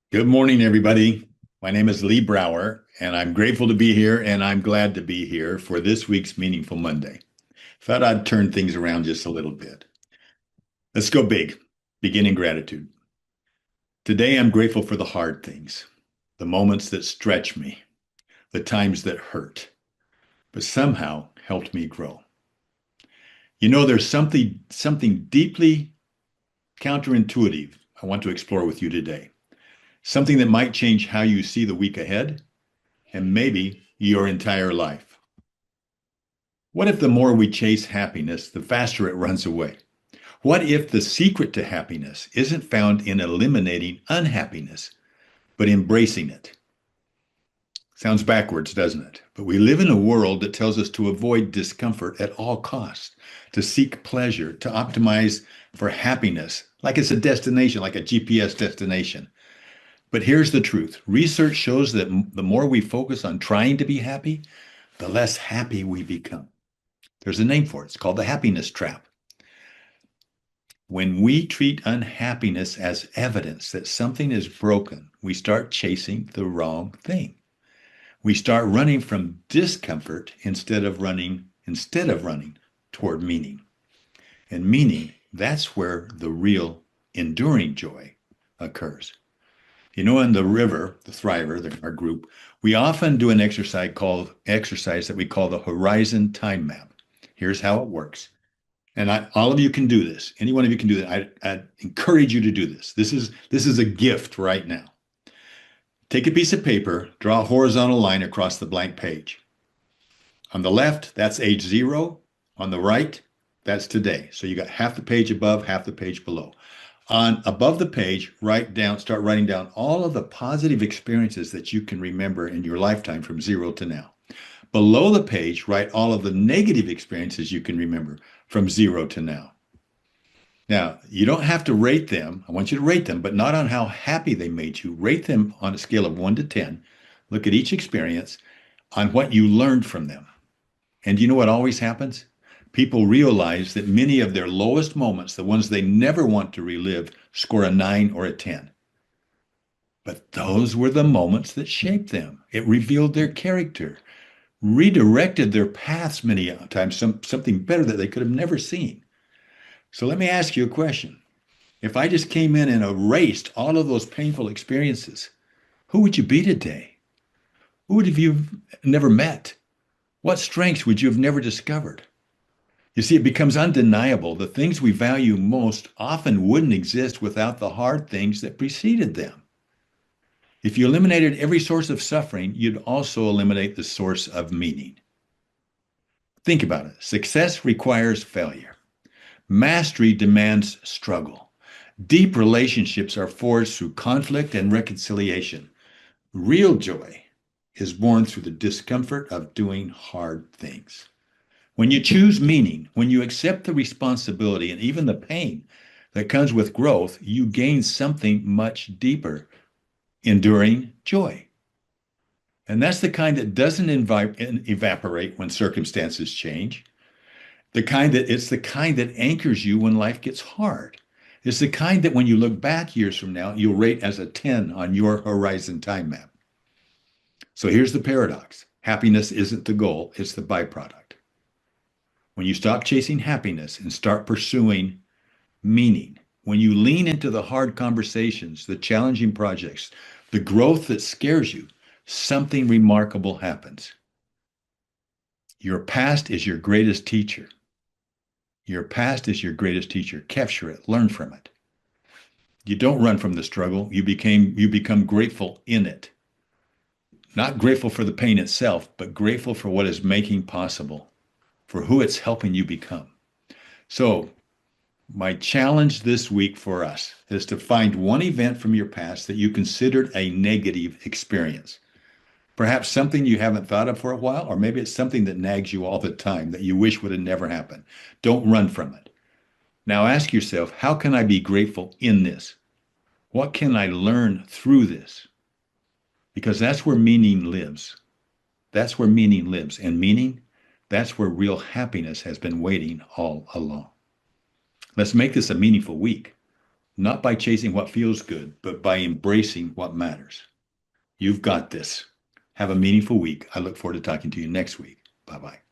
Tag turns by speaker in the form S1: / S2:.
S1: Good morning, everybody. My name is Lee Brower, and I'm grateful to be here, and I'm glad to be here for this week's Meaningful Monday. Thought I'd turn things around just a little bit. Let's go big. Begin in gratitude. Today, I'm grateful for the hard things, the moments that stretch me, the times that hurt, but somehow helped me grow. There's something deeply counterintuitive I want to explore with you today. Something that might change how you see the week ahead and maybe your entire life. What if the more we chase happiness, the faster it runs away? What if the secret to happiness isn't found in eliminating unhappiness, but embracing it? Sounds backwards, doesn't it? But we live in a world that tells us to avoid discomfort at all costs, to seek pleasure, to optimize for happiness, like it's a destination, like a GPS destination. But here's the truth. Research shows that the more we focus on trying to be happy, the less happy we become. There's a name for it. It's called the happiness trap. When we treat unhappiness as evidence that something is broken, we start chasing the wrong thing. We start running from discomfort instead of running toward meaning. And meaning, that's where the real enduring joy occurs. In the river, the Thriver, our group, we often do an exercise that we call the horizon time map. Here's how it works. And all of you can do this. Any one of you can do that. I encourage you to do this. This is a gift right now. Take a piece of paper, draw a horizontal line across the blank page. On the left, that's age 0. On the right, that's today. So you got half the page above, half the page below. On above the page, start writing down all of the positive experiences that you can remember in your lifetime from 0 to now. Below the page, write all of the negative experiences you can remember from 0 to now. Now, you don't have to rate them. I want you to rate them, but not on how happy they made you. Rate them on a scale of 1 to 10. Look at each experience on what you learned from them. And you know what always happens? People realize that many of their lowest moments, the ones they never want to relive, score a 9 or a 10. But those were the moments that shaped them. It revealed their character, redirected their paths many times, something better that they could have never seen. So let me ask you a question. If I just came in and erased all of those painful experiences, who would you be today? Who would have you never met? What strengths would you have never discovered? You see, it becomes undeniable. The things we value most often wouldn't exist without the hard things that preceded them. If you eliminated every source of suffering, you'd also eliminate the source of meaning. Think about it. Success requires failure. Mastery demands struggle. Deep relationships are forged through conflict and reconciliation. Real joy is born through the discomfort of doing hard things. When you choose meaning, when you accept the responsibility and even the pain that comes with growth, you gain something much deeper, enduring joy. And that's the kind that doesn't evaporate when circumstances change. It's the kind that anchors you when life gets hard. It's the kind that when you look back years from now, you'll rate as a 10 on your horizon time map. So here's the paradox. Happiness isn't the goal, it's the byproduct. When you stop chasing happiness and start pursuing meaning, when you lean into the hard conversations, the challenging projects, the growth that scares you, something remarkable happens. Your past is your greatest teacher. Your past is your greatest teacher. Capture it, learn from it. You don't run from the struggle. You become grateful in it. Not grateful for the pain itself, but grateful for what is making possible, for who it's helping you become. So, my challenge this week for us is to find one event from your past that you considered a negative experience. Perhaps something you haven't thought of for a while, or maybe it's something that nags you all the time that you wish would have never happened. Don't run from it. Now ask yourself, how can I be grateful in this? What can I learn through this? Because that's where meaning lives. That's where meaning lives. And meaning, that's where real happiness has been waiting all along. Let's make this a meaningful week. not by chasing what feels good, but by embracing what matters. You've got this. Have a meaningful week. I look forward to talking to you next week. Bye bye.